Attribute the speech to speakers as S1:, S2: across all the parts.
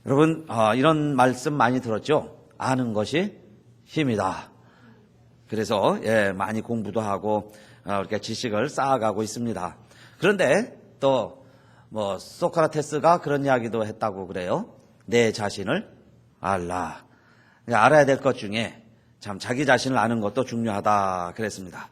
S1: 여러분, 이런 말씀 많이 들었죠? 아는 것이 힘이다. 그래서 많이 공부도 하고 이렇게 지식을 쌓아가고 있습니다. 그런데 또 소크라테스가 그런 이야기도 했다고 그래요. 내 자신을 알라. 알아야 될 것 중에 참 자기 자신을 아는 것도 중요하다 그랬습니다.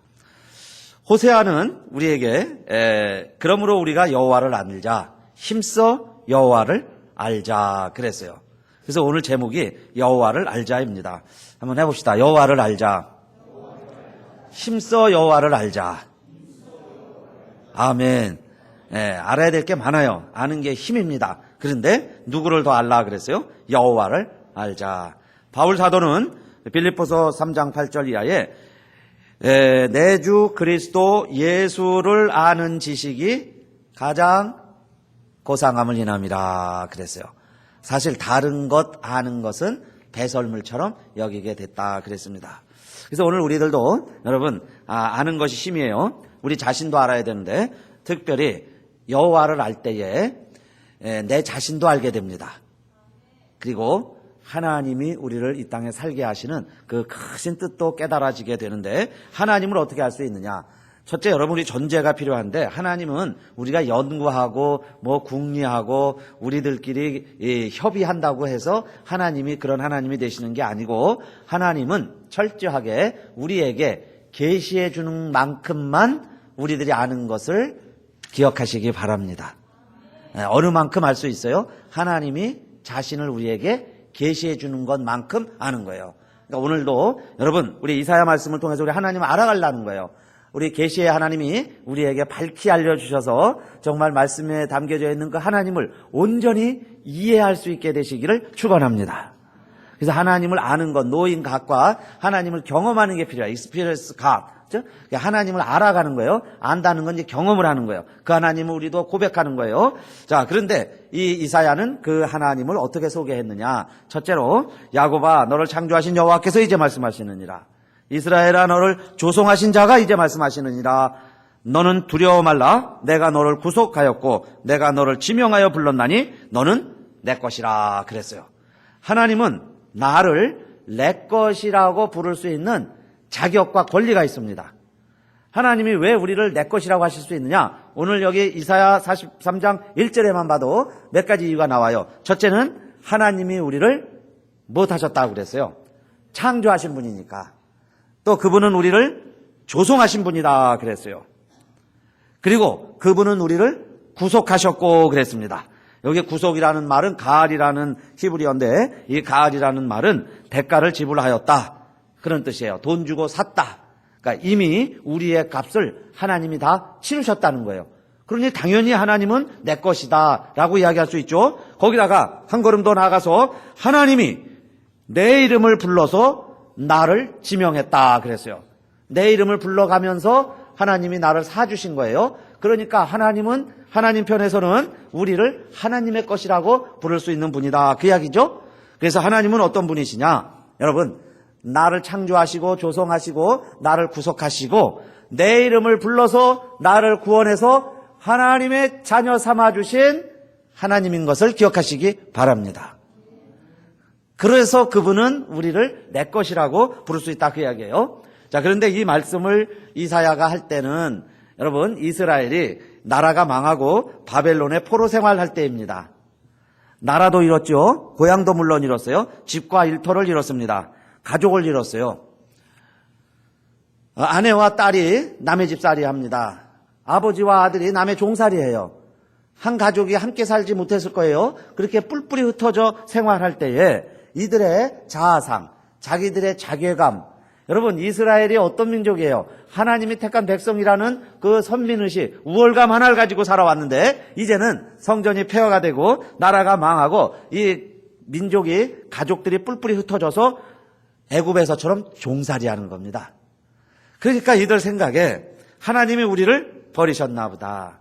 S1: 호세아는 우리에게 그러므로 우리가 여호와를 알자, 힘써 여호와를 알자 그랬어요. 그래서 오늘 제목이 여호와를 알자입니다. 한번 해봅시다. 여호와를 알자, 힘써 여호와를 알자. 아멘. 알아야 될 게 많아요. 아는 게 힘입니다. 그런데 누구를 더 알라 그랬어요? 여호와를 알자. 바울 사도는 빌립보서 3장 8절 이하에 내 주 그리스도 예수를 아는 지식이 가장 고상함을 인함이라 그랬어요. 사실 다른 것 아는 것은 배설물처럼 여기게 됐다 그랬습니다. 그래서 오늘 우리들도 여러분 아는 것이 힘이에요. 우리 자신도 알아야 되는데 특별히 여호와를 알 때에 내 자신도 알게 됩니다. 그리고 하나님이 우리를 이 땅에 살게 하시는 그 크신 뜻도 깨달아지게 되는데 하나님을 어떻게 알 수 있느냐? 첫째, 여러분이 존재가 필요한데 하나님은 우리가 연구하고 궁리하고 우리들끼리 협의한다고 해서 하나님이 그런 하나님이 되시는 게 아니고 하나님은 철저하게 우리에게 계시해 주는 만큼만 우리들이 아는 것을 기억하시기 바랍니다. 어느 만큼 알 수 있어요? 하나님이 자신을 우리에게 계시해 주는 것만큼 아는 거예요. 그러니까 오늘도 여러분 우리 이사야 말씀을 통해서 우리 하나님을 알아가려는 거예요. 우리 계시의 하나님이 우리에게 밝히 알려주셔서 정말 말씀에 담겨져 있는 그 하나님을 온전히 이해할 수 있게 되시기를 축원합니다. 그래서 하나님을 아는 것, 노인 각과 하나님을 경험하는 게 필요해요. experience God. 하나님을 알아가는 거예요. 안다는 건 이제 경험을 하는 거예요. 그 하나님을 우리도 고백하는 거예요. 자, 그런데 이 이사야는 그 하나님을 어떻게 소개했느냐? 첫째로 야곱아 너를 창조하신 여호와께서 이제 말씀하시느니라. 이스라엘아 너를 조성하신 자가 이제 말씀하시느니라. 너는 두려워 말라. 내가 너를 구속하였고 내가 너를 지명하여 불렀나니 너는 내 것이라 그랬어요. 하나님은 나를 내 것이라고 부를 수 있는 자격과 권리가 있습니다. 하나님이 왜 우리를 내 것이라고 하실 수 있느냐? 오늘 여기 이사야 43장 1절에만 봐도 몇 가지 이유가 나와요. 첫째는 하나님이 우리를 못하셨다고 그랬어요. 창조하신 분이니까. 또 그분은 우리를 조성하신 분이다 그랬어요. 그리고 그분은 우리를 구속하셨고 그랬습니다. 여기 구속이라는 말은 가알이라는 히브리어인데 이 가알이라는 말은 대가를 지불하였다 그런 뜻이에요. 돈 주고 샀다. 그러니까 이미 우리의 값을 하나님이 다 치르셨다는 거예요. 그러니 당연히 하나님은 내 것이다 라고 이야기할 수 있죠. 거기다가 한 걸음 더 나아가서 하나님이 내 이름을 불러서 나를 지명했다 그랬어요. 내 이름을 불러가면서 하나님이 나를 사주신 거예요. 그러니까 하나님은 하나님 편에서는 우리를 하나님의 것이라고 부를 수 있는 분이다 그 이야기죠. 그래서 하나님은 어떤 분이시냐? 여러분 나를 창조하시고 조성하시고 나를 구속하시고 내 이름을 불러서 나를 구원해서 하나님의 자녀 삼아주신 하나님인 것을 기억하시기 바랍니다. 그래서 그분은 우리를 내 것이라고 부를 수 있다 그 이야기예요. 자, 그런데 이 말씀을 이사야가 할 때는 여러분 이스라엘이 나라가 망하고 바벨론의 포로 생활할 때입니다. 나라도 잃었죠. 고향도 물론 잃었어요. 집과 일터를 잃었습니다. 가족을 잃었어요. 아내와 딸이 남의 집살이 합니다. 아버지와 아들이 남의 종살이해요. 한 가족이 함께 살지 못했을 거예요. 그렇게 뿔뿔이 흩어져 생활할 때에 이들의 자아상, 자기들의 자괴감. 여러분 이스라엘이 어떤 민족이에요? 하나님이 택한 백성이라는 그 선민의식, 우월감 하나를 가지고 살아왔는데 이제는 성전이 폐허가 되고 나라가 망하고 이 민족이 가족들이 뿔뿔이 흩어져서 애굽에서처럼 종살이하는 겁니다. 그러니까 이들 생각에 하나님이 우리를 버리셨나 보다.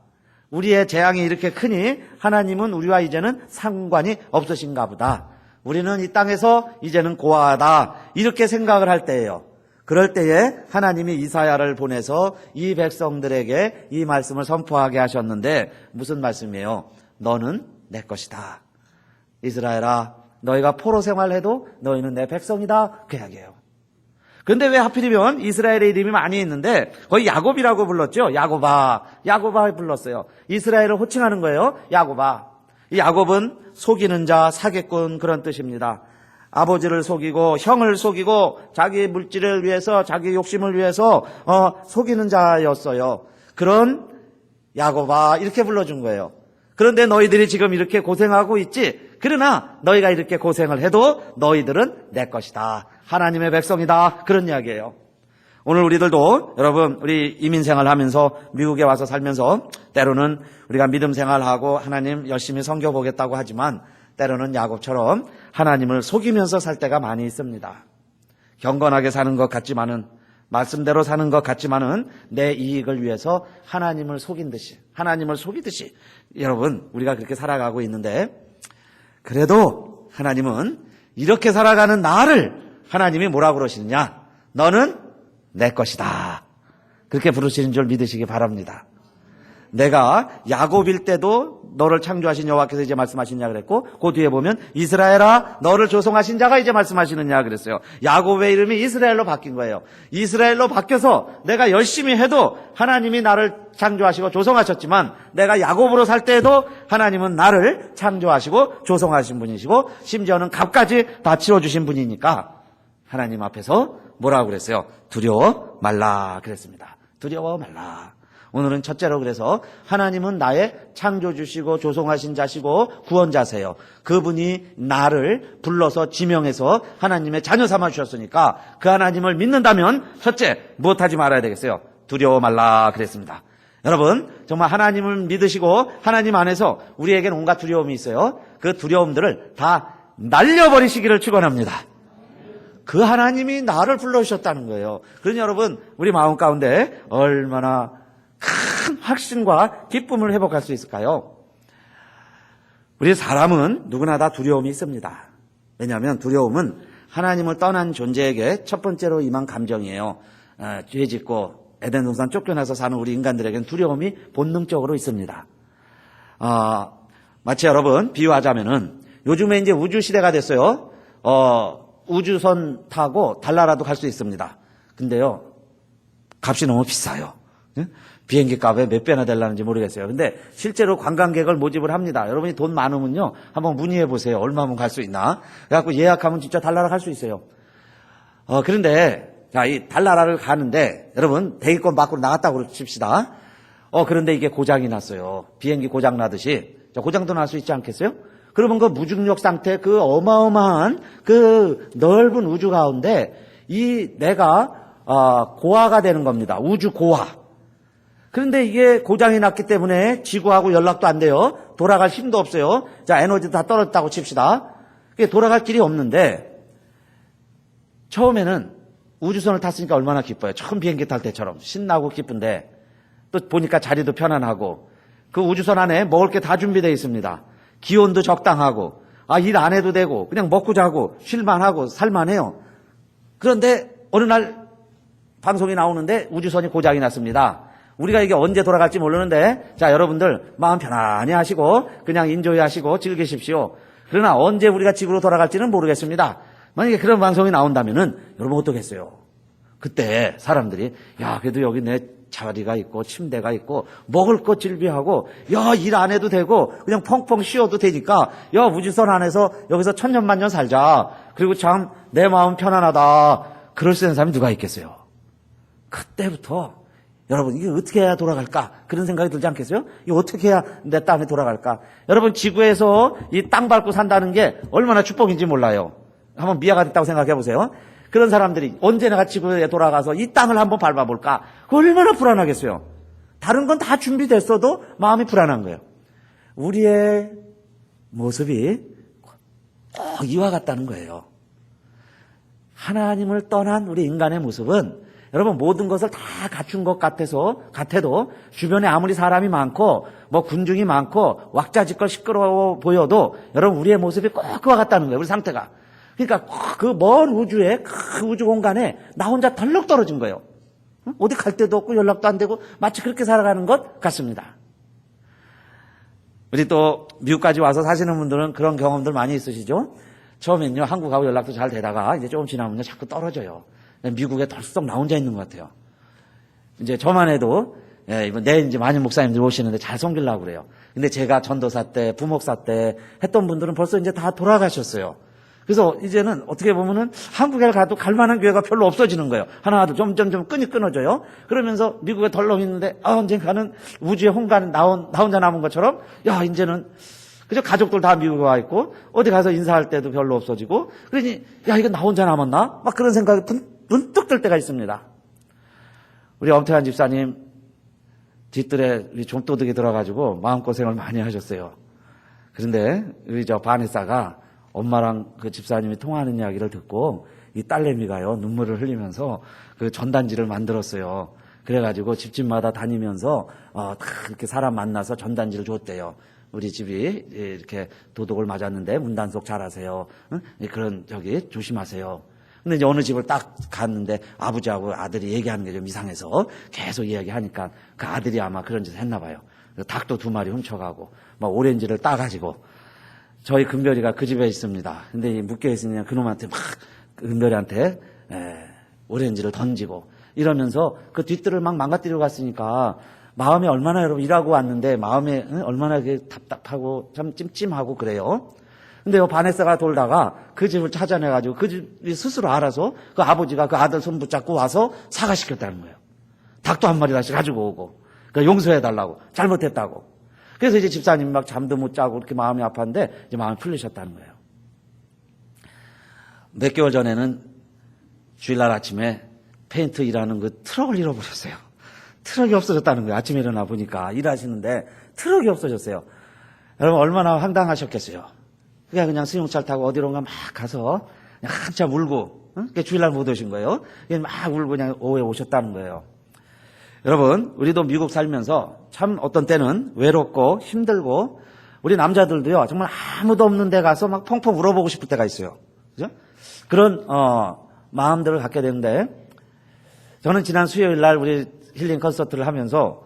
S1: 우리의 재앙이 이렇게 크니 하나님은 우리와 이제는 상관이 없으신가 보다. 우리는 이 땅에서 이제는 고아하다. 이렇게 생각을 할 때예요. 그럴 때에 하나님이 이사야를 보내서 이 백성들에게 이 말씀을 선포하게 하셨는데 무슨 말씀이에요? 너는 내 것이다. 이스라엘아, 너희가 포로 생활해도 너희는 내 백성이다. 그 이야기예요. 그런데 왜 하필이면 이스라엘의 이름이 많이 있는데 거의 야곱이라고 불렀죠. 야곱아 불렀어요. 이스라엘을 호칭하는 거예요. 야곱아. 이 야곱은 속이는 자, 사기꾼 그런 뜻입니다. 아버지를 속이고 형을 속이고 자기 물질을 위해서 자기 욕심을 위해서 속이는 자였어요. 그런 야곱아 이렇게 불러준 거예요. 그런데 너희들이 지금 이렇게 고생하고 있지. 그러나 너희가 이렇게 고생을 해도 너희들은 내 것이다. 하나님의 백성이다. 그런 이야기예요. 오늘 우리들도 여러분 우리 이민 생활하면서 미국에 와서 살면서 때로는 우리가 믿음 생활하고 하나님 열심히 섬겨보겠다고 하지만 때로는 야곱처럼 하나님을 속이면서 살 때가 많이 있습니다. 경건하게 사는 것 같지만은 말씀대로 사는 것 같지만은 내 이익을 위해서 하나님을 속이듯이 여러분 우리가 그렇게 살아가고 있는데 그래도 하나님은 이렇게 살아가는 나를 하나님이 뭐라고 그러시느냐? 너는 내 것이다. 그렇게 부르시는 줄 믿으시기 바랍니다. 내가 야곱일 때도 너를 창조하신 여호와께서 이제 말씀하시느냐 그랬고 그 뒤에 보면 이스라엘아 너를 조성하신 자가 이제 말씀하시느냐 그랬어요. 야곱의 이름이 이스라엘로 바뀐 거예요. 이스라엘로 바뀌어서 내가 열심히 해도 하나님이 나를 창조하시고 조성하셨지만 내가 야곱으로 살 때에도 하나님은 나를 창조하시고 조성하신 분이시고 심지어는 값까지 다 치러주신 분이니까 하나님 앞에서 뭐라고 그랬어요? 두려워 말라 그랬습니다. 두려워 말라. 오늘은 첫째로 그래서 하나님은 나의 창조주시고 조성하신 자시고 구원자세요. 그분이 나를 불러서 지명해서 하나님의 자녀 삼아 주셨으니까 그 하나님을 믿는다면 첫째 무엇하지 말아야 되겠어요? 두려워 말라 그랬습니다. 여러분 정말 하나님을 믿으시고 하나님 안에서 우리에게는 온갖 두려움이 있어요. 그 두려움들을 다 날려버리시기를 축원합니다. 그 하나님이 나를 불러주셨다는 거예요. 그러니 여러분 우리 마음 가운데 얼마나 큰 확신과 기쁨을 회복할 수 있을까요? 우리 사람은 누구나 다 두려움이 있습니다. 왜냐하면 두려움은 하나님을 떠난 존재에게 첫 번째로 임한 감정이에요. 죄 짓고 에덴 동산 쫓겨나서 사는 우리 인간들에게는 두려움이 본능적으로 있습니다. 마치 여러분 비유하자면은 요즘에 이제 우주 시대가 됐어요. 우주선 타고 달나라도 갈 수 있습니다. 근데요 값이 너무 비싸요. 비행기 값에 몇 배나 되려는지 모르겠어요. 근데 실제로 관광객을 모집을 합니다. 여러분이 돈 많으면요 한번 문의해 보세요. 얼마면 갈 수 있나? 그래갖고 예약하면 진짜 달나라 갈 수 있어요. 그런데 자, 이 달나라를 가는데 여러분 대기권 밖으로 나갔다고 칩시다. 그런데 이게 고장이 났어요. 비행기 고장 나듯이 고장도 날 수 있지 않겠어요? 그러면 그 무중력 상태 그 어마어마한 그 넓은 우주 가운데 이 내가 고아가 되는 겁니다. 우주 고아. 그런데 이게 고장이 났기 때문에 지구하고 연락도 안 돼요. 돌아갈 힘도 없어요. 자, 에너지도 다 떨어졌다고 칩시다. 돌아갈 길이 없는데 처음에는 우주선을 탔으니까 얼마나 기뻐요. 처음 비행기 탈 때처럼 신나고 기쁜데 또 보니까 자리도 편안하고 그 우주선 안에 먹을 게 다 준비되어 있습니다. 기온도 적당하고 일 안 해도 되고 그냥 먹고 자고 쉴만하고 살만해요. 그런데 어느 날 방송이 나오는데 우주선이 고장이 났습니다. 우리가 이게 언제 돌아갈지 모르는데 자 여러분들 마음 편안히 하시고 그냥 인조이 하시고 즐기십시오. 그러나 언제 우리가 지구로 돌아갈지는 모르겠습니다. 만약에 그런 방송이 나온다면은 여러분 어떻겠어요? 그때 사람들이 야 그래도 여기 내 자리가 있고 침대가 있고 먹을 것 즐비하고 야 일 안 해도 되고 그냥 펑펑 쉬어도 되니까 야 우주선 안에서 여기서 천년만년 살자. 그리고 참 내 마음 편안하다. 그럴 수 있는 사람이 누가 있겠어요? 그때부터 여러분 이게 어떻게 해야 돌아갈까? 그런 생각이 들지 않겠어요? 이게 어떻게 해야 내 땅에 돌아갈까? 여러분 지구에서 이 땅 밟고 산다는 게 얼마나 축복인지 몰라요. 한번 미아가 됐다고 생각해 보세요. 그런 사람들이 언제 내가 지구에 돌아가서 이 땅을 한번 밟아볼까? 얼마나 불안하겠어요. 다른 건 다 준비됐어도 마음이 불안한 거예요. 우리의 모습이 꼭 이와 같다는 거예요. 하나님을 떠난 우리 인간의 모습은 여러분 모든 것을 다 갖춘 것 같아도 주변에 아무리 사람이 많고 뭐 군중이 많고 왁자지껄 시끄러워 보여도 여러분 우리의 모습이 꼭 그와 같다는 거예요. 우리 상태가. 그러니까 그 먼 우주에 그 우주 공간에 나 혼자 덜렁 떨어진 거예요. 어디 갈 데도 없고 연락도 안 되고 마치 그렇게 살아가는 것 같습니다. 우리 또 미국까지 와서 사시는 분들은 그런 경험들 많이 있으시죠? 처음엔요, 한국하고 연락도 잘 되다가 이제 조금 지나면요, 자꾸 떨어져요. 미국에 덜썩 나 혼자 있는 것 같아요. 이제 저만 해도, 이번 내일 이제 많은 목사님들 오시는데 잘 섬기려고 그래요. 근데 제가 전도사 때, 부목사 때 했던 분들은 벌써 이제 다 돌아가셨어요. 그래서 이제는 어떻게 보면은 한국에 가도 갈 만한 교회가 별로 없어지는 거예요. 하나하나 점점 끈이 끊어져요. 그러면서 미국에 덜렁 있는데, 언젠가는 우주의 홍가는 나 혼자 남은 것처럼, 야, 이제는, 그죠? 가족들 다 미국에 와 있고, 어디 가서 인사할 때도 별로 없어지고, 그러니, 야, 이거 나 혼자 남았나? 막 그런 생각이 문득 들 때가 있습니다. 우리 엄태환 집사님, 뒷뜰에 우리 좀도둑이 들어가지고 마음고생을 많이 하셨어요. 그런데, 우리 바네사가 엄마랑 그 집사님이 통화하는 이야기를 듣고 이 딸내미가요 눈물을 흘리면서 그 전단지를 만들었어요. 그래가지고 집집마다 다니면서 다 이렇게 사람 만나서 전단지를 줬대요. 우리 집이 이렇게 도둑을 맞았는데 문단속 잘하세요. 응? 그런 조심하세요. 근데 이제 어느 집을 딱 갔는데 아버지하고 아들이 얘기하는 게 좀 이상해서 계속 이야기하니까 그 아들이 아마 그런 짓을 했나 봐요. 닭도 2마리 훔쳐가고 막 오렌지를 따가지고 저희 금별이가 그 집에 있습니다. 근데 이 묶여있으면 그놈한테 막 금별이한테 오렌지를 던지고 이러면서 그 뒷뜰을 막 망가뜨리고 갔으니까 마음이 얼마나 여러분 일하고 왔는데 마음에 얼마나 답답하고 참 찜찜하고 그래요. 근데 바네사가 돌다가 그 집을 찾아내가지고 그 집이 스스로 알아서 그 아버지가 그 아들 손 붙잡고 와서 사과시켰다는 거예요. 닭도 1마리 다시 가지고 오고 그러니까 용서해달라고 잘못했다고. 그래서 이제 집사님이 막 잠도 못 자고 이렇게 마음이 아팠는데 이제 마음이 풀리셨다는 거예요. 몇 개월 전에는 주일날 아침에 페인트 일하는 그 트럭을 잃어버렸어요. 트럭이 없어졌다는 거예요. 아침에 일어나 보니까 일하시는데 트럭이 없어졌어요. 여러분 얼마나 황당하셨겠어요. 그냥 승용차를 타고 어디론가 막 가서 그냥 한참 울고 주일날 못 오신 거예요. 막 울고 그냥 오후에 오셨다는 거예요. 여러분 우리도 미국 살면서 참 어떤 때는 외롭고 힘들고 우리 남자들도요 정말 아무도 없는 데 가서 막 펑펑 울어보고 싶을 때가 있어요. 그죠? 그런 마음들을 갖게 되는데 저는 지난 수요일 날 우리 힐링 콘서트를 하면서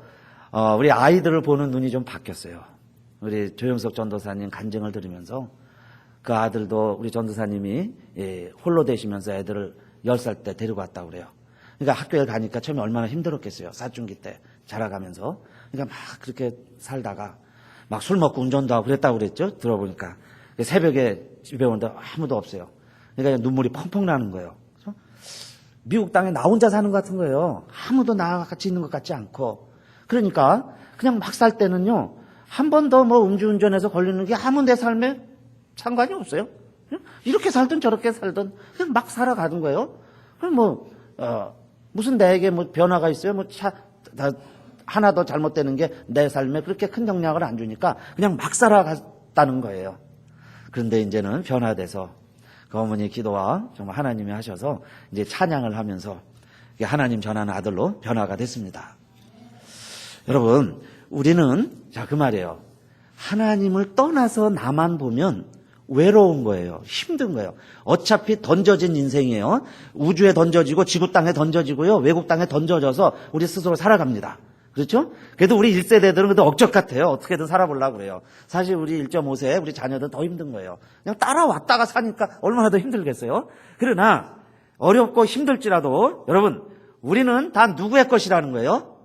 S1: 우리 아이들을 보는 눈이 좀 바뀌었어요. 우리 조영석 전도사님 간증을 들으면서 그 아들도 우리 전도사님이 홀로 되시면서 애들을 10살 때 데리고 왔다고 그래요. 그러니까 학교에 가니까 처음에 얼마나 힘들었겠어요. 사춘기 때 자라가면서. 그러니까 막 그렇게 살다가 막 술 먹고 운전도 하고 그랬다고 그랬죠. 들어보니까. 새벽에 집에 오는데 아무도 없어요. 그러니까 눈물이 펑펑 나는 거예요. 그래서 미국 땅에 나 혼자 사는 것 같은 거예요. 아무도 나와 같이 있는 것 같지 않고. 그러니까 그냥 막 살 때는요. 한 번 더 뭐 음주운전해서 걸리는 게 아무 내 삶에 상관이 없어요. 이렇게 살든 저렇게 살든 그냥 막 살아가는 거예요. 그럼 무슨 내게 뭐 변화가 있어요? 하나 더 잘못되는 게 내 삶에 그렇게 큰 영향을 안 주니까 그냥 막 살아갔다는 거예요. 그런데 이제는 변화돼서 그 어머니의 기도와 정말 하나님이 하셔서 이제 찬양을 하면서 하나님 전하는 아들로 변화가 됐습니다. 여러분, 우리는 그 말이에요. 하나님을 떠나서 나만 보면 외로운 거예요. 힘든 거예요. 어차피 던져진 인생이에요. 우주에 던져지고 지구 땅에 던져지고요. 외국 땅에 던져져서 우리 스스로 살아갑니다. 그렇죠? 그래도 우리 1세대들은 그래도 억적 같아요. 어떻게든 살아보려고 그래요. 사실 우리 1.5세 우리 자녀들은 더 힘든 거예요. 그냥 따라왔다가 사니까 얼마나 더 힘들겠어요? 그러나 어렵고 힘들지라도 여러분 우리는 다 누구의 것이라는 거예요?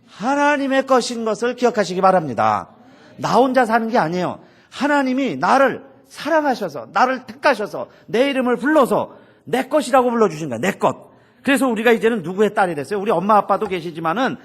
S1: 하나님의 것인 것을 기억하시기 바랍니다. 나 혼자 사는 게 아니에요. 하나님이 나를 사랑하셔서 나를 택하셔서 내 이름을 불러서 내 것이라고 불러주신 거야. 내 것. 그래서 우리가 이제는 누구의 딸이 됐어요? 우리 엄마 아빠도 계시지만은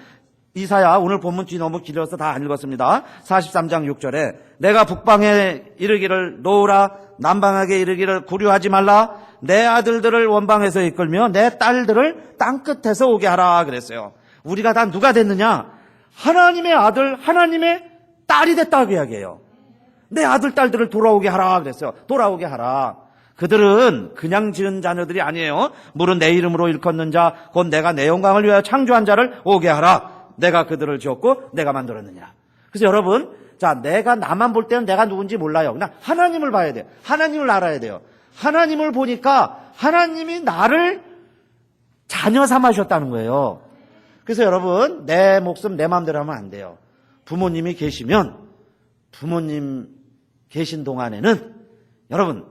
S1: 이사야 오늘 본문 뒤 너무 길어서 다 안 읽었습니다. 43장 6절에 내가 북방에 이르기를 놓으라 남방하게 이르기를 구류하지 말라 내 아들들을 원방에서 이끌며 내 딸들을 땅끝에서 오게 하라 그랬어요. 우리가 다 누가 됐느냐? 하나님의 아들 하나님의 딸이 됐다고 이야기해요. 내 아들 딸들을 돌아오게 하라 그랬어요. 돌아오게 하라. 그들은 그냥 지은 자녀들이 아니에요. 물은 내 이름으로 일컫는 자 곧 내가 내 영광을 위하여 창조한 자를 오게 하라. 내가 그들을 지었고 내가 만들었느냐. 그래서 여러분 내가 나만 볼 때는 내가 누군지 몰라요. 그냥 하나님을 봐야 돼요. 하나님을 알아야 돼요. 하나님을 보니까 하나님이 나를 자녀 삼으셨다는 거예요. 그래서 여러분 내 목숨 내 마음대로 하면 안 돼요. 부모님이 계시면 부모님 계신 동안에는 여러분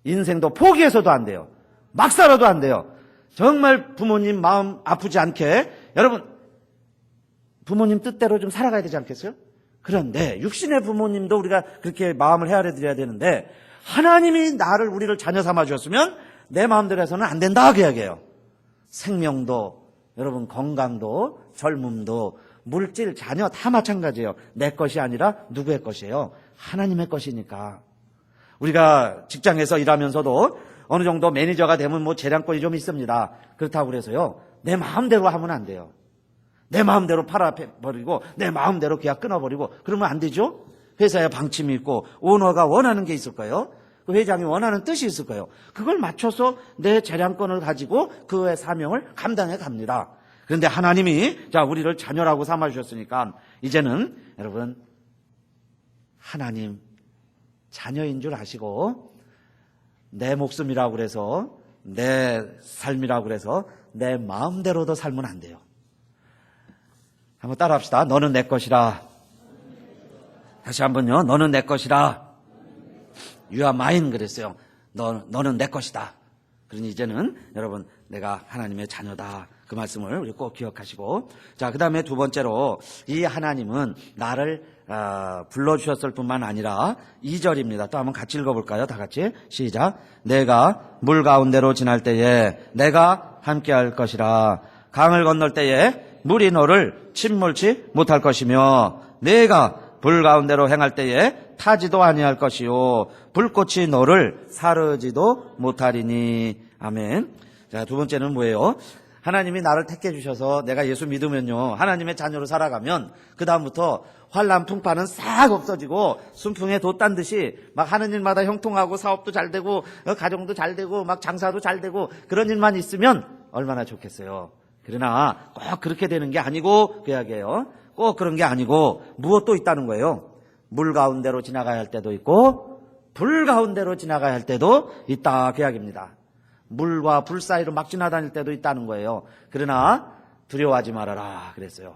S1: 인생도 포기해서도 안 돼요. 막 살아도 안 돼요. 정말 부모님 마음 아프지 않게 여러분 부모님 뜻대로 좀 살아가야 되지 않겠어요? 그런데 육신의 부모님도 우리가 그렇게 마음을 헤아려 드려야 되는데 하나님이 우리를 자녀 삼아 주셨으면 내 마음대로 해서는 안 된다 그 이야기예요. 생명도 여러분 건강도 젊음도 물질 자녀 다 마찬가지예요. 내 것이 아니라 누구의 것이에요? 하나님의 것이니까. 우리가 직장에서 일하면서도 어느 정도 매니저가 되면 뭐 재량권이 좀 있습니다. 그렇다고 그래서요 내 마음대로 하면 안 돼요. 내 마음대로 팔아버리고 내 마음대로 계약 끊어버리고 그러면 안 되죠. 회사에 방침이 있고 오너가 원하는 게 있을 거예요. 그 회장이 원하는 뜻이 있을 거예요. 그걸 맞춰서 내 재량권을 가지고 그의 사명을 감당해 갑니다. 그런데 하나님이 우리를 자녀라고 삼아주셨으니까 이제는 여러분 하나님 자녀인 줄 아시고 내 목숨이라고 그래서 내 삶이라고 그래서 내 마음대로도 살면 안 돼요. 한번 따라합시다. 너는 내 것이라. 다시 한번요. 너는 내 것이라. You are mine 그랬어요. 너는 내 것이다. 그러니 이제는 여러분 내가 하나님의 자녀다. 그 말씀을 우리 꼭 기억하시고 그 다음에 두 번째로 이 하나님은 나를 불러주셨을 뿐만 아니라 2절입니다. 또 한번 같이 읽어볼까요? 다 같이 시작. 내가 물 가운데로 지날 때에 내가 함께할 것이라. 강을 건널 때에 물이 너를 침몰치 못할 것이며 내가 불 가운데로 행할 때에 타지도 아니할 것이요 불꽃이 너를 사르지도 못하리니. 아멘. 두 번째는 뭐예요? 하나님이 나를 택해 주셔서 내가 예수 믿으면요 하나님의 자녀로 살아가면 그 다음부터 환난 풍파는 싹 없어지고 순풍에 돛 딴 듯이 막 하는 일마다 형통하고 사업도 잘 되고 가정도 잘 되고 막 장사도 잘 되고 그런 일만 있으면 얼마나 좋겠어요. 그러나 꼭 그렇게 되는 게 아니고 그 이야기예요. 꼭 그런 게 아니고 무엇도 있다는 거예요. 물 가운데로 지나가야 할 때도 있고 불 가운데로 지나가야 할 때도 있다 그 이야기입니다. 물과 불 사이로 막 지나다닐 때도 있다는 거예요. 그러나 두려워하지 말아라 그랬어요.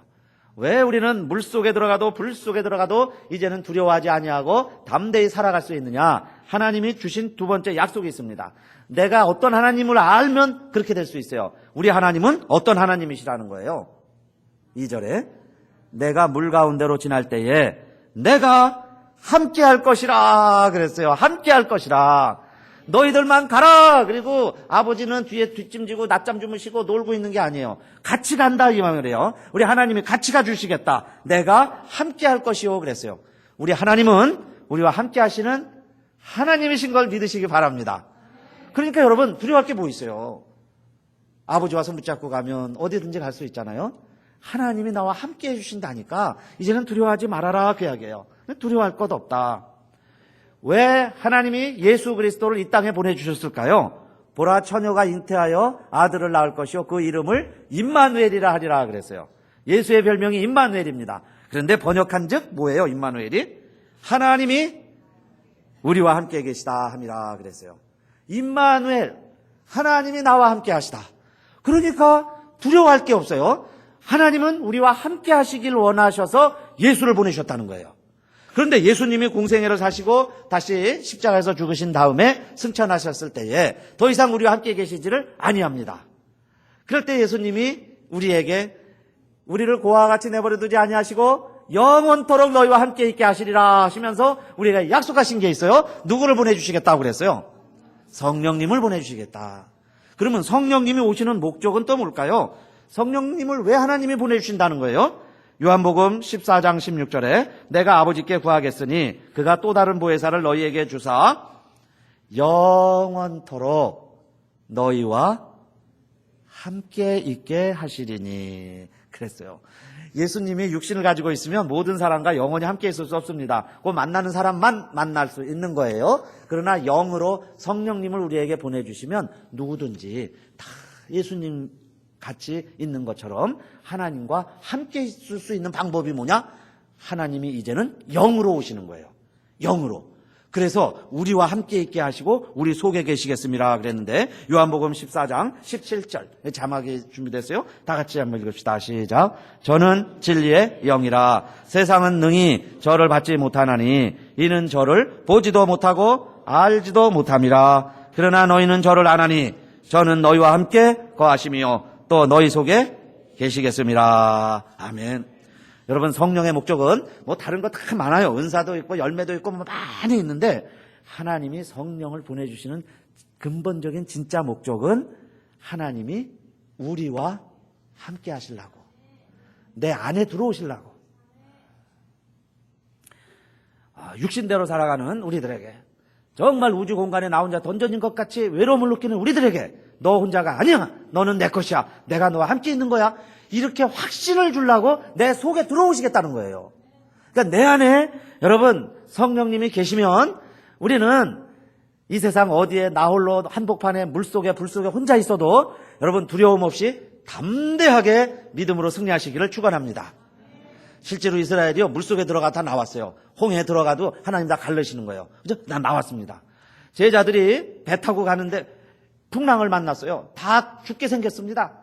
S1: 왜 우리는 물 속에 들어가도 불 속에 들어가도 이제는 두려워하지 아니하고 담대히 살아갈 수 있느냐? 하나님이 주신 두 번째 약속이 있습니다. 내가 어떤 하나님을 알면 그렇게 될 수 있어요. 우리 하나님은 어떤 하나님이시라는 거예요. 2절에 내가 물 가운데로 지날 때에 내가 함께 할 것이라 그랬어요. 함께 할 것이라. 너희들만 가라. 그리고 아버지는 뒤에 뒷짐지고 낮잠 주무시고 놀고 있는 게 아니에요. 같이 간다 이 말이에요. 우리 하나님이 같이 가주시겠다. 내가 함께 할 것이요 그랬어요. 우리 하나님은 우리와 함께 하시는 하나님이신 걸 믿으시기 바랍니다. 그러니까 여러분 두려워할 게 뭐 있어요. 아버지 와서 붙잡고 가면 어디든지 갈 수 있잖아요. 하나님이 나와 함께 해주신다니까 이제는 두려워하지 말아라 그 이야기예요. 두려워할 것 없다. 왜 하나님이 예수 그리스도를 이 땅에 보내주셨을까요? 보라 처녀가 잉태하여 아들을 낳을 것이요 그 이름을 임마누엘이라 하리라 그랬어요. 예수의 별명이 임마누엘입니다. 그런데 번역한즉 뭐예요? 임마누엘이 하나님이 우리와 함께 계시다 함이라 그랬어요. 임마누엘 하나님이 나와 함께 하시다. 그러니까 두려워할 게 없어요. 하나님은 우리와 함께 하시길 원하셔서 예수를 보내셨다는 거예요. 그런데 예수님이 공생애를 사시고 다시 십자가에서 죽으신 다음에 승천하셨을 때에 더 이상 우리와 함께 계시지를 아니합니다. 그럴 때 예수님이 우리에게 우리를 고아와 같이 내버려 두지 아니하시고 영원토록 너희와 함께 있게 하시리라 하시면서 우리가 약속하신 게 있어요. 누구를 보내주시겠다고 그랬어요? 성령님을 보내주시겠다. 그러면 성령님이 오시는 목적은 또 뭘까요? 성령님을 왜 하나님이 보내주신다는 거예요? 요한복음 14장 16절에 내가 아버지께 구하겠으니 그가 또 다른 보혜사를 너희에게 주사 영원토록 너희와 함께 있게 하시리니 그랬어요. 예수님이 육신을 가지고 있으면 모든 사람과 영원히 함께 있을 수 없습니다. 그 만나는 사람만 만날 수 있는 거예요. 그러나 영으로 성령님을 우리에게 보내주시면 누구든지 다 예수님 같이 있는 것처럼 하나님과 함께 있을 수 있는 방법이 뭐냐? 하나님이 이제는 영으로 오시는 거예요. 영으로. 그래서 우리와 함께 있게 하시고 우리 속에 계시겠습니다 그랬는데 요한복음 14장 17절 자막이 준비됐어요. 다 같이 한번 읽읍시다. 시작. 저는 진리의 영이라 세상은 능히 저를 받지 못하나니 이는 저를 보지도 못하고 알지도 못함이라. 그러나 너희는 저를 아나니 저는 너희와 함께 거하시며 또 너희 속에 계시겠습니다. 아멘. 여러분, 성령의 목적은 뭐 다른 거 다 많아요. 은사도 있고 열매도 있고 뭐 많이 있는데 하나님이 성령을 보내주시는 근본적인 진짜 목적은 하나님이 우리와 함께 하시려고, 내 안에 들어오시려고. 육신대로 살아가는 우리들에게, 정말 우주 공간에 나 혼자 던져진 것 같이 외로움을 느끼는 우리들에게 너 혼자가 아니야, 너는 내 것이야, 내가 너와 함께 있는 거야, 이렇게 확신을 주려고 내 속에 들어오시겠다는 거예요. 그러니까 내 안에 여러분 성령님이 계시면 우리는 이 세상 어디에 나 홀로 한복판에 물속에 불속에 혼자 있어도 여러분 두려움 없이 담대하게 믿음으로 승리하시기를 축원합니다. 실제로 이스라엘이요, 물속에 들어가 다 나왔어요. 홍해에 들어가도 하나님 다 가르시는 거예요. 그죠? 난 나왔습니다. 제자들이 배 타고 가는데 풍랑을 만났어요. 다 죽게 생겼습니다.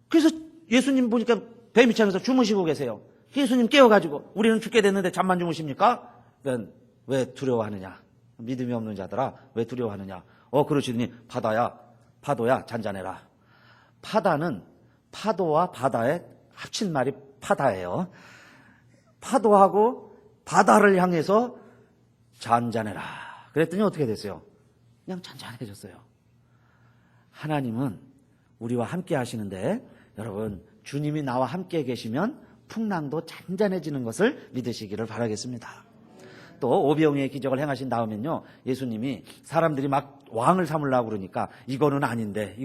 S1: 그래서 예수님 보니까 배 밑창에서 주무시고 계세요. 예수님 깨워가지고 우리는 죽게 됐는데 잠만 주무십니까? 그러니까 왜 두려워하느냐? 믿음이 없는 자들아 왜 두려워하느냐? 그러시더니 파도야 잔잔해라. 파다는 파도와 바다의 합친 말이 파다예요. 파도하고 바다를 향해서 잔잔해라. 그랬더니 어떻게 됐어요? 그냥 잔잔해졌어요. 하나님은 우리와 함께 하시는데 여러분, 주님이 나와 함께 계시면 풍랑도 잔잔해지는 것을 믿으시기를 바라겠습니다. 또 오병이의 기적을 행하신 다음엔요, 예수님이 사람들이 막 왕을 삼으려고 그러니까 이거는 아닌데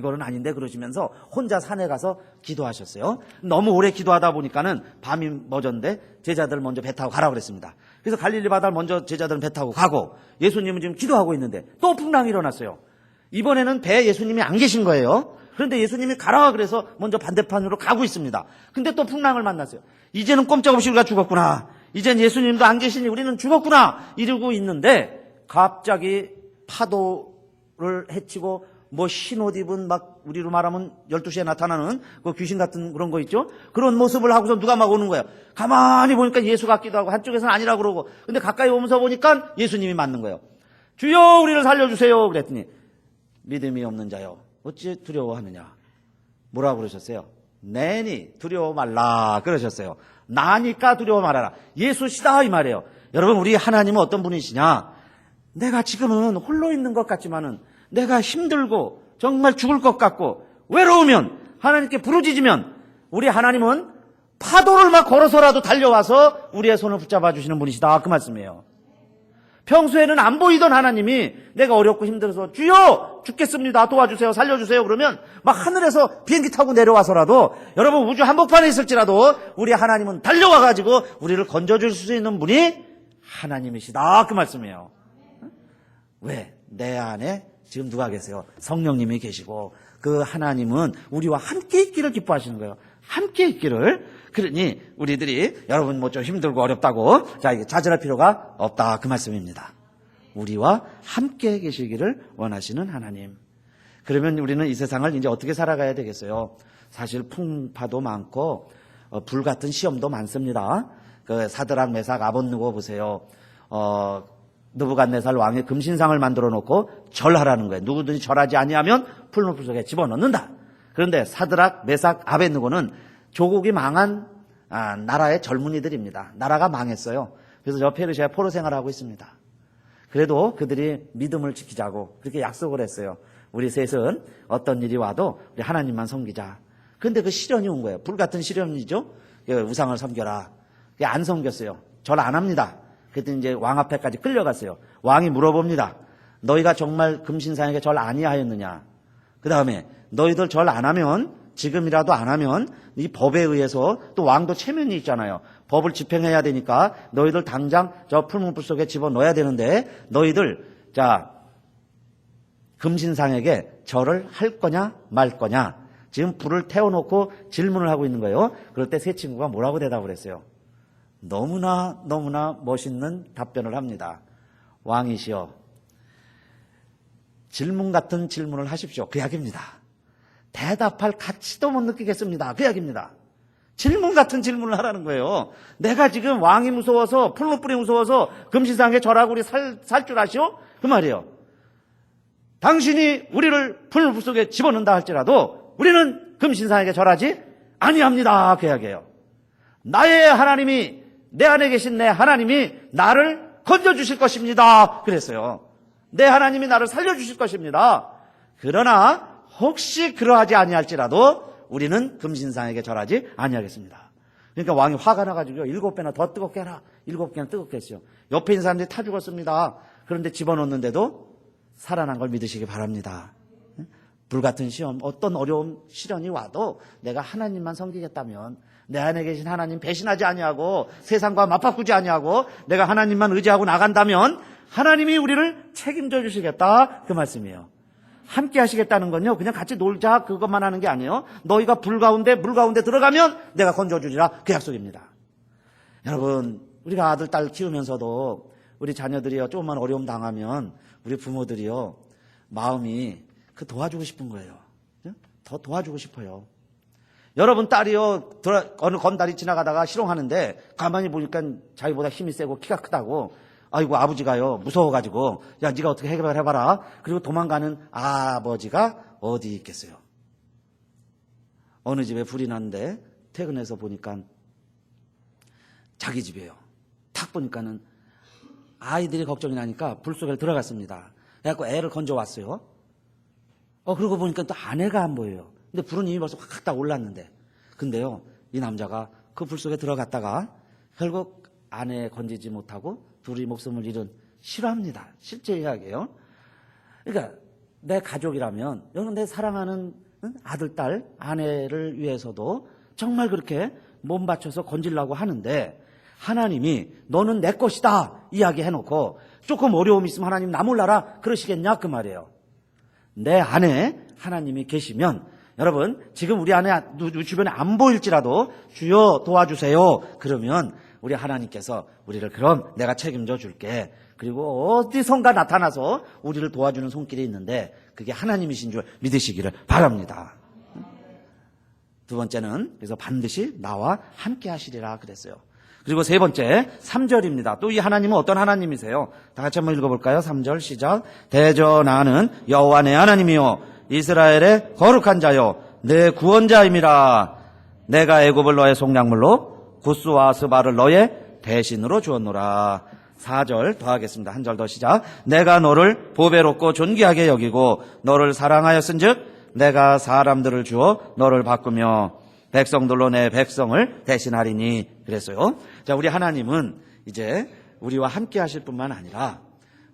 S1: 그러시면서 혼자 산에 가서 기도하셨어요. 너무 오래 기도하다 보니까는 밤이 멎었는데 제자들 먼저 배 타고 가라고 그랬습니다. 그래서 갈릴리 바다를 먼저 제자들은 배 타고 가고 예수님은 지금 기도하고 있는데 또 풍랑이 일어났어요. 이번에는 배에 예수님이 안 계신 거예요. 그런데 예수님이 가라 그래서 먼저 반대편으로 가고 있습니다. 근데 또 풍랑을 만났어요. 이제는 꼼짝없이 우리가 죽었구나. 이젠 예수님도 안 계시니 우리는 죽었구나. 이러고 있는데 갑자기 파도를 헤치고 뭐 흰옷 입은 막 우리로 말하면 12시에 나타나는 그 귀신 같은 그런 거 있죠? 그런 모습을 하고서 누가 막 오는 거예요. 가만히 보니까 예수 같기도 하고 한쪽에서는 아니라 그러고, 근데 가까이 오면서 보니까 예수님이 맞는 거예요. 주여 우리를 살려주세요. 그랬더니 믿음이 없는 자요 어찌 두려워하느냐? 뭐라고 그러셨어요? 내니 두려워 말라 그러셨어요. 나니까 두려워 말아라. 예수시다 이 말이에요. 여러분, 우리 하나님은 어떤 분이시냐? 내가 지금은 홀로 있는 것 같지만은 내가 힘들고 정말 죽을 것 같고 외로우면 하나님께 부르짖으면 우리 하나님은 파도를 막 걸어서라도 달려와서 우리의 손을 붙잡아 주시는 분이시다 그 말씀이에요. 평소에는 안 보이던 하나님이 내가 어렵고 힘들어서 주여 죽겠습니다 도와주세요 살려주세요 그러면 막 하늘에서 비행기 타고 내려와서라도 여러분 우주 한복판에 있을지라도 우리 하나님은 달려와가지고 우리를 건져줄 수 있는 분이 하나님이시다 그 말씀이에요. 왜? 내 안에 지금 누가 계세요? 성령님이 계시고 그 하나님은 우리와 함께 있기를 기뻐하시는 거예요. 함께 있기를. 그러니 우리들이 여러분 뭐 좀 힘들고 어렵다고 자 이게 좌절할 필요가 없다 그 말씀입니다. 우리와 함께 계시기를 원하시는 하나님. 그러면 우리는 이 세상을 이제 어떻게 살아가야 되겠어요? 사실 풍파도 많고 불 같은 시험도 많습니다. 그 사드락 메삭 아벳느고 보세요. 느부갓네살 왕의 금신상을 만들어 놓고 절하라는 거예요. 누구든지 절하지 아니하면 풀무불 속에 집어넣는다. 그런데 사드락 메삭 아벳느고는 조국이 망한 나라의 젊은이들입니다. 나라가 망했어요. 그래서 저 페르시아에 포로 생활을 하고 있습니다. 그래도 그들이 믿음을 지키자고 그렇게 약속을 했어요. 우리 셋은 어떤 일이 와도 우리 하나님만 섬기자. 그런데 그 시련이 온 거예요. 불같은 시련이죠. 우상을 섬겨라. 안 섬겼어요. 절 안 합니다. 그랬더니 이제 왕 앞에까지 끌려갔어요. 왕이 물어봅니다. 너희가 정말 금신상에게 절 아니하였느냐? 그 다음에 너희들 절 안 하면 지금이라도 안 하면 이 법에 의해서 또 왕도 체면이 있잖아요. 법을 집행해야 되니까 너희들 당장 저 풀무불 속에 집어넣어야 되는데 너희들 자 금신상에게 절을 할 거냐 말 거냐 지금 불을 태워놓고 질문을 하고 있는 거예요. 그럴 때 세 친구가 뭐라고 대답을 했어요? 너무나 멋있는 답변을 합니다. 왕이시여 질문 같은 질문을 하십시오. 그 이야기입니다. 대답할 가치도 못 느끼겠습니다. 그 이야기입니다. 질문 같은 질문을 하라는 거예요. 내가 지금 왕이 무서워서 풀무불이 무서워서 금신상에 절하고 우리 살 줄 아시오? 그 말이에요. 당신이 우리를 풀무불 속에 집어넣는다 할지라도 우리는 금신상에게 절하지 아니합니다. 그 이야기예요. 나의 하나님이 내 안에 계신 내 하나님이 나를 건져주실 것입니다. 그랬어요. 내 하나님이 나를 살려주실 것입니다. 그러나 혹시 그러하지 아니할지라도 우리는 금신상에게 절하지 아니하겠습니다. 그러니까 왕이 화가 나가지고 7배나 더 뜨겁게 해라. 7배나 뜨겁게 했어요. 옆에 있는 사람들이 타 죽었습니다. 그런데 집어넣는데도 살아난 걸 믿으시기 바랍니다. 불같은 시험, 어떤 어려움, 시련이 와도 내가 하나님만 섬기겠다면 내 안에 계신 하나님 배신하지 아니하고 세상과 맞바꾸지 아니하고 내가 하나님만 의지하고 나간다면 하나님이 우리를 책임져 주시겠다. 그 말씀이에요. 함께 하시겠다는 건요, 그냥 같이 놀자 그것만 하는 게 아니에요. 너희가 물 가운데 들어가면 내가 건져주리라. 그 약속입니다. 여러분, 우리가 아들, 딸 키우면서도 우리 자녀들이요, 조금만 어려움 당하면 우리 부모들이요, 마음이 그 도와주고 싶은 거예요. 더 도와주고 싶어요. 여러분 딸이요, 어느 건달이 지나가다가 희롱하는데 가만히 보니까 자기보다 힘이 세고 키가 크다고, 아이고 아버지가요 무서워가지고 야 네가 어떻게 해결해봐라. 그리고 도망가는 아버지가 어디 있겠어요. 어느 집에 불이 났는데 퇴근해서 보니까 자기 집이에요. 탁 보니까는 아이들이 걱정이 나니까 불 속에 들어갔습니다. 그래갖고 애를 건져왔어요. 그러고 보니까 또 아내가 안 보여요. 근데 불은 이미 벌써 확 다 올랐는데, 근데요 이 남자가 그 불 속에 들어갔다가 결국 아내 건지지 못하고 둘이 목숨을 잃은 실화입니다. 실제 이야기예요. 그러니까 내 가족이라면, 여러분 내 사랑하는 아들, 딸, 아내를 위해서도 정말 그렇게 몸 바쳐서 건지려고 하는데 하나님이 너는 내 것이다 이야기해놓고 조금 어려움이 있으면 하나님 나 몰라라 그러시겠냐 그 말이에요. 내 안에 하나님이 계시면, 여러분 지금 우리 안에 주변에 안 보일지라도 주여 도와주세요 그러면 우리 하나님께서 우리를 그럼 내가 책임져 줄게. 그리고 어디선가 나타나서 우리를 도와주는 손길이 있는데 그게 하나님이신 줄 믿으시기를 바랍니다. 두 번째는 그래서 반드시 나와 함께 하시리라 그랬어요. 그리고 세 번째 3절입니다. 또 이 하나님은 어떤 하나님이세요? 다 같이 한번 읽어볼까요? 3절 시작. 대전하는 여호와 내 하나님이요 이스라엘의 거룩한 자요 내 구원자임이라. 내가 애굽을 너의 속량물로 구스와 스바를 너의 대신으로 주었노라. 4절 더하겠습니다. 한 절 더 시작. 내가 너를 보배롭고 존귀하게 여기고 너를 사랑하였은즉 내가 사람들을 주어 너를 바꾸며 백성들로 내 백성을 대신하리니 그랬어요. 자, 우리 하나님은 이제 우리와 함께 하실 뿐만 아니라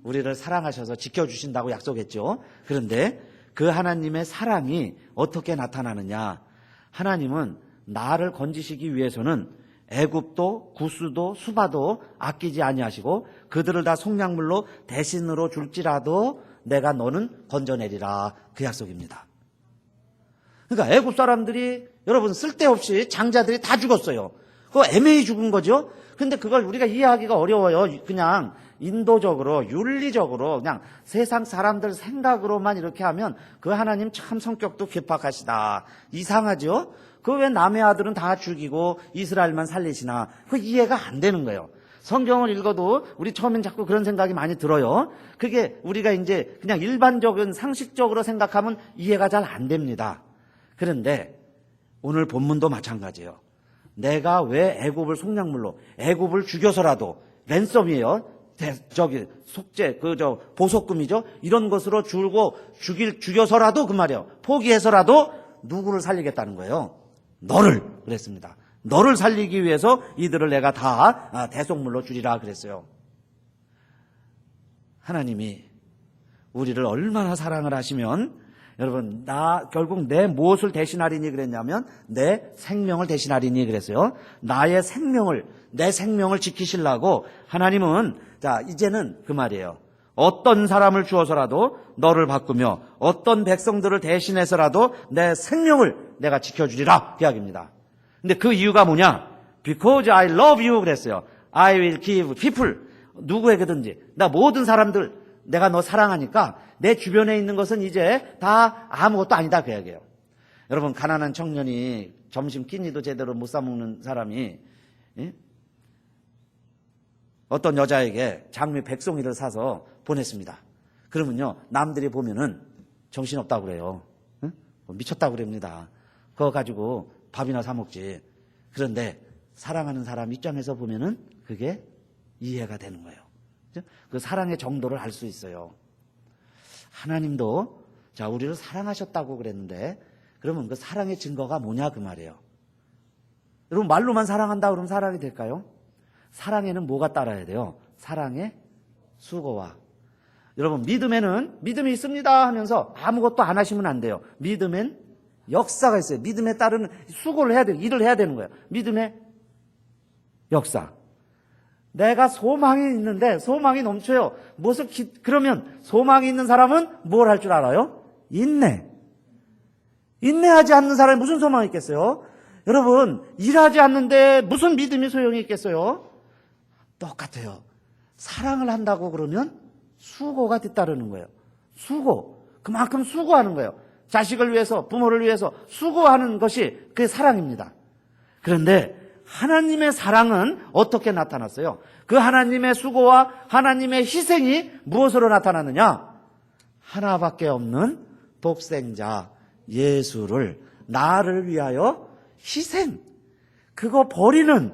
S1: 우리를 사랑하셔서 지켜주신다고 약속했죠. 그런데 그 하나님의 사랑이 어떻게 나타나느냐. 하나님은 나를 건지시기 위해서는 애굽도 구스도 수바도 아끼지 아니하시고 그들을 다 속량물로 대신으로 줄지라도 내가 너는 건져내리라. 그 약속입니다. 그러니까 애굽 사람들이 여러분 쓸데없이 장자들이 다 죽었어요. 그거 애매히 죽은 거죠. 근데 그걸 우리가 이해하기가 어려워요. 그냥 인도적으로 윤리적으로 그냥 세상 사람들 생각으로만 이렇게 하면 그 하나님 참 성격도 괴팍하시다. 이상하죠. 그 왜 남의 아들은 다 죽이고 이스라엘만 살리시나. 그 이해가 안 되는 거예요. 성경을 읽어도 우리 처음엔 자꾸 그런 생각이 많이 들어요. 그게 우리가 이제 그냥 일반적인 상식적으로 생각하면 이해가 잘 안 됩니다. 그런데 오늘 본문도 마찬가지예요. 내가 왜 애굽을 속량물로, 애굽을 죽여서라도, 랜섬이에요. 속죄, 보석금이죠. 이런 것으로 죽여서라도 그 말이에요. 포기해서라도 누구를 살리겠다는 거예요? 너를 그랬습니다. 너를 살리기 위해서 이들을 내가 다 대속물로 주리라 그랬어요. 하나님이 우리를 얼마나 사랑을 하시면, 여러분 결국 내 무엇을 대신하리니 그랬냐면 내 생명을 대신하리니 그랬어요. 나의 생명을, 내 생명을 지키시려고 하나님은 자 이제는 그 말이에요. 어떤 사람을 주어서라도 너를 바꾸며 어떤 백성들을 대신해서라도 내 생명을 내가 지켜주리라 그 이야기입니다. 근데 그 이유가 뭐냐? Because I love you 그랬어요. I will give people. 누구에게든지 나 모든 사람들 내가 너 사랑하니까 내 주변에 있는 것은 이제 다 아무것도 아니다 그 이야기예요. 여러분 가난한 청년이 점심 끼니도 제대로 못 사 먹는 사람이 어떤 여자에게 장미 100송이를 사서 보냈습니다. 그러면요 남들이 보면은 정신없다고 그래요. 미쳤다고 그럽니다. 그거 가지고 밥이나 사 먹지. 그런데 사랑하는 사람 입장에서 보면은 그게 이해가 되는 거예요. 그 사랑의 정도를 알 수 있어요. 하나님도 자 우리를 사랑하셨다고 그랬는데 그러면 그 사랑의 증거가 뭐냐 그 말이에요. 여러분 말로만 사랑한다 그러면 사랑이 될까요? 사랑에는 뭐가 따라야 돼요? 사랑의 수고와. 여러분 믿음에는 믿음이 있습니다 하면서 아무것도 안 하시면 안 돼요. 믿음엔 역사가 있어요. 믿음에 따르는 수고를 해야 돼요. 일을 해야 되는 거예요. 믿음의 역사. 내가 소망이 있는데 소망이 넘쳐요. 그러면 소망이 있는 사람은 뭘 할 줄 알아요? 인내하지 않는 사람이 무슨 소망이 있겠어요? 여러분 일하지 않는데 무슨 믿음이 소용이 있겠어요? 똑같아요. 사랑을 한다고 그러면 수고가 뒤따르는 거예요. 수고. 그만큼 수고하는 거예요. 자식을 위해서 부모를 위해서 수고하는 것이 그게 사랑입니다. 그런데 하나님의 사랑은 어떻게 나타났어요? 그 하나님의 수고와 하나님의 희생이 무엇으로 나타났느냐? 하나밖에 없는 독생자 예수를 나를 위하여 희생, 그거 버리는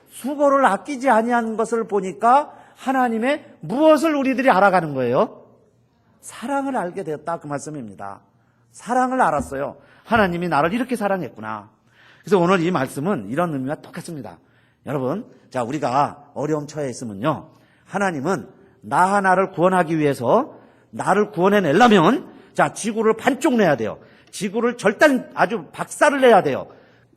S1: 수고를 아끼지 아니하는 것을 보니까 하나님의 무엇을 우리들이 알아가는 거예요? 사랑을 알게 되었다 그 말씀입니다. 사랑을 알았어요. 하나님이 나를 이렇게 사랑했구나. 그래서 오늘 이 말씀은 이런 의미와 똑같습니다. 여러분, 자 우리가 어려움 처해 있으면요, 하나님은 나 하나를 구원하기 위해서 나를 구원해내려면 자 지구를 반쪽 내야 돼요. 지구를 절단 아주 박살을 내야 돼요.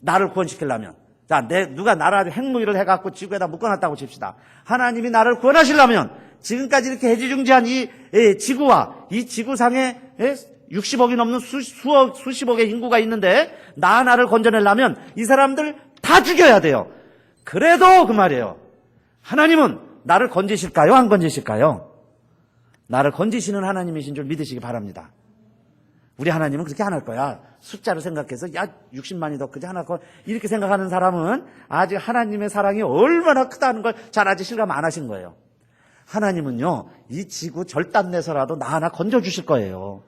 S1: 나를 구원시키려면. 자, 누가 나를 아주 핵무기를 해갖고 지구에다 묶어놨다고 칩시다. 하나님이 나를 구원하시려면 지금까지 이렇게 해지중지한 이 지구와 이 지구상에 60억이 넘는 수십억의 인구가 있는데 나 하나를 건져내려면 이 사람들 다 죽여야 돼요. 그래도 그 말이에요. 하나님은 나를 건지실까요? 안 건지실까요? 나를 건지시는 하나님이신 줄 믿으시기 바랍니다. 우리 하나님은 그렇게 안 할 거야. 숫자를 생각해서 60만이 더 크지 않았고 이렇게 생각하는 사람은 아직 하나님의 사랑이 얼마나 크다는 걸 잘 아직 실감 안 하신 거예요. 하나님은요 이 지구 절단내서라도 나 하나 건져주실 거예요.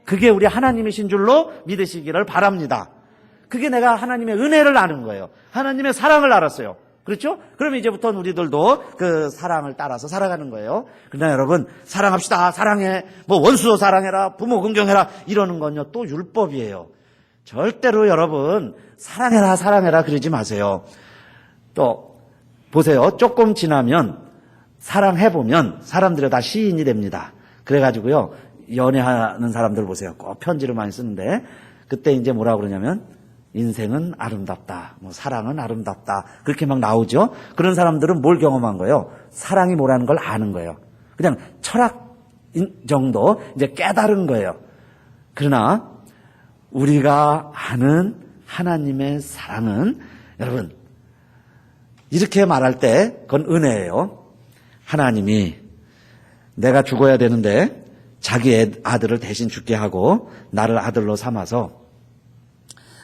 S1: 그게 우리 하나님이신 줄로 믿으시기를 바랍니다. 그게 내가 하나님의 은혜를 아는 거예요. 하나님의 사랑을 알았어요. 그렇죠? 그러면 이제부터는 우리들도 그 사랑을 따라서 살아가는 거예요. 그러나 여러분 사랑합시다. 사랑해. 뭐 원수 사랑해라. 부모 긍정해라. 이러는 건요 또 율법이에요. 절대로 여러분 사랑해라 그러지 마세요. 또 보세요. 조금 지나면 사랑해보면 사람들이 다 시인이 됩니다. 그래가지고요 연애하는 사람들 보세요. 꼭 편지를 많이 쓰는데 그때 이제 뭐라 그러냐면 인생은 아름답다. 뭐 사랑은 아름답다. 그렇게 막 나오죠. 그런 사람들은 뭘 경험한 거예요? 사랑이 뭐라는 걸 아는 거예요. 그냥 철학 정도 이제 깨달은 거예요. 그러나 우리가 아는 하나님의 사랑은 여러분 이렇게 말할 때 그건 은혜예요. 하나님이 내가 죽어야 되는데 자기 아들을 대신 죽게 하고 나를 아들로 삼아서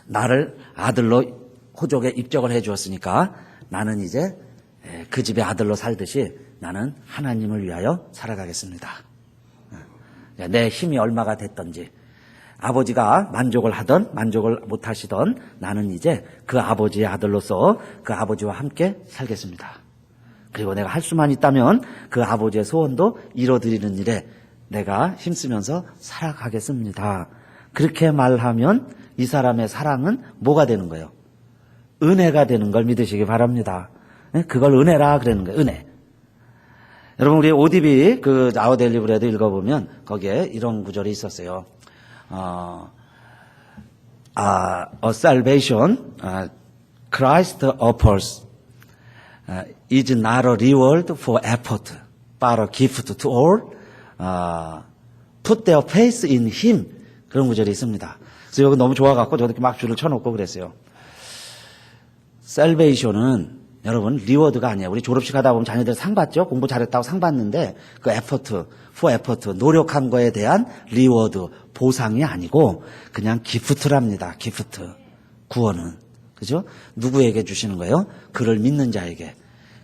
S1: 나를 아들로 호족에 입적을 해 주었으니까 나는 이제 그 집의 아들로 살듯이 나는 하나님을 위하여 살아가겠습니다. 내 힘이 얼마가 됐던지 아버지가 만족을 하던 만족을 못 하시던 나는 이제 그 아버지의 아들로서 그 아버지와 함께 살겠습니다. 그리고 내가 할 수만 있다면 그 아버지의 소원도 이뤄드리는 일에 내가 힘쓰면서 살아가겠습니다. 그렇게 말하면 이 사람의 사랑은 뭐가 되는 거예요? 은혜가 되는 걸 믿으시기 바랍니다. 그걸 은혜라 그러는 거예요. 은혜. 여러분 우리 오디비 그 아워 데일리 브레드 읽어보면 거기에 이런 구절이 있었어요. A salvation Christ offers is not a reward for effort, but a gift to all. Put their faith in Him. 그런 구절이 있습니다. 그래서 여기 너무 좋아갖고 저도 이렇게 막 줄을 쳐놓고 그랬어요. 셀베이션은 여러분, 리워드가 아니에요. 우리 졸업식 하다 보면 자녀들 상 받죠? 공부 잘했다고 상 받는데, 그 노력한 거에 대한 리워드, 보상이 아니고, 그냥 기프트랍니다. 기프트. 구원은. 그죠? 누구에게 주시는 거예요? 그를 믿는 자에게.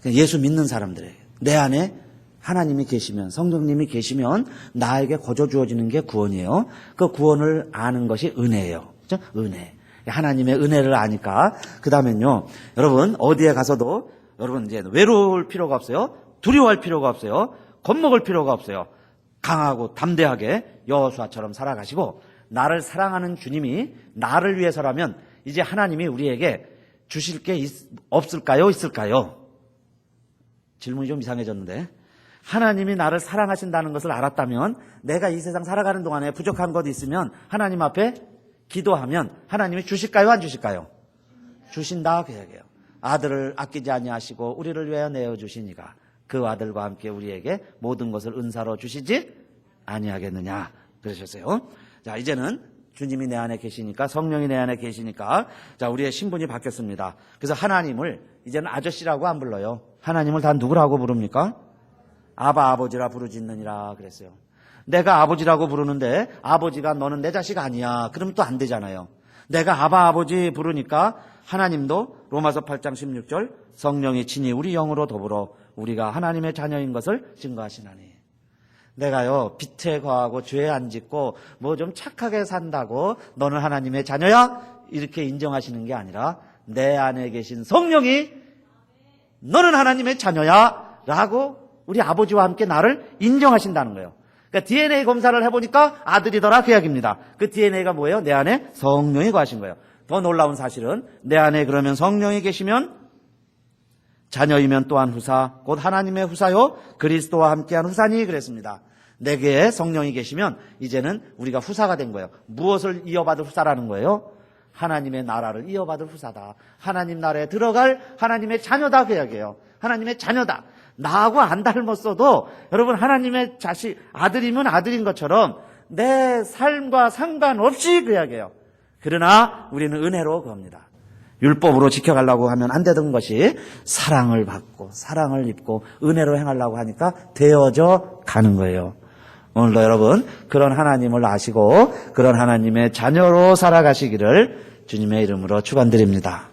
S1: 예수 믿는 사람들에게. 내 안에 하나님이 계시면, 성령님이 계시면, 나에게 거저 주어지는 게 구원이에요. 그 구원을 아는 것이 은혜예요. 그죠? 은혜. 하나님의 은혜를 아니까. 그 다음엔요, 여러분, 어디에 가서도, 여러분, 이제 외로울 필요가 없어요. 두려워할 필요가 없어요. 겁먹을 필요가 없어요. 강하고 담대하게 여호수아처럼 살아가시고, 나를 사랑하는 주님이 나를 위해서라면, 이제 하나님이 우리에게 주실 게 없을까요? 있을까요? 질문이 좀 이상해졌는데. 하나님이 나를 사랑하신다는 것을 알았다면, 내가 이 세상 살아가는 동안에 부족한 것이 있으면, 하나님 앞에 기도하면 하나님이 주실까요? 안 주실까요? 주신다 그 얘기예요. 아들을 아끼지 아니하시고 우리를 위하여 내어주시니가 그 아들과 함께 우리에게 모든 것을 은사로 주시지 아니하겠느냐 그러셨어요. 자, 이제는 주님이 내 안에 계시니까, 성령이 내 안에 계시니까, 자, 우리의 신분이 바뀌었습니다. 그래서 하나님을 이제는 아저씨라고 안 불러요. 하나님을 다 누구라고 부릅니까? 아버지라 부르짖느니라 그랬어요. 내가 아버지라고 부르는데 아버지가 너는 내 자식 아니야. 그러면 또 안 되잖아요. 내가 아버지 부르니까 하나님도 로마서 8장 16절 성령이 친히 우리 영으로 더불어 우리가 하나님의 자녀인 것을 증거하시나니. 내가요 빛에 거하고 죄 안 짓고 뭐 좀 착하게 산다고 너는 하나님의 자녀야 이렇게 인정하시는 게 아니라 내 안에 계신 성령이 너는 하나님의 자녀야 라고 우리 아버지와 함께 나를 인정하신다는 거예요. 그러니까 DNA 검사를 해보니까 아들이더라 그 이야기입니다. 그 DNA가 뭐예요? 내 안에 성령이 거하신 거예요. 더 놀라운 사실은 내 안에 그러면 성령이 계시면 자녀이면 또한 후사 곧 하나님의 후사요 그리스도와 함께한 후사니 그랬습니다. 내게 성령이 계시면 이제는 우리가 후사가 된 거예요. 무엇을 이어받을 후사라는 거예요? 하나님의 나라를 이어받을 후사다. 하나님 나라에 들어갈 하나님의 자녀다 그 이야기예요. 하나님의 자녀다. 나하고 안 닮았어도 여러분 하나님의 자식 아들이면 아들인 것처럼 내 삶과 상관없이 그 이야기예요. 그러나 우리는 은혜로 겁니다. 율법으로 지켜가려고 하면 안 되던 것이 사랑을 받고 사랑을 입고 은혜로 행하려고 하니까 되어져 가는 거예요. 오늘도 여러분 그런 하나님을 아시고 그런 하나님의 자녀로 살아가시기를 주님의 이름으로 축원드립니다.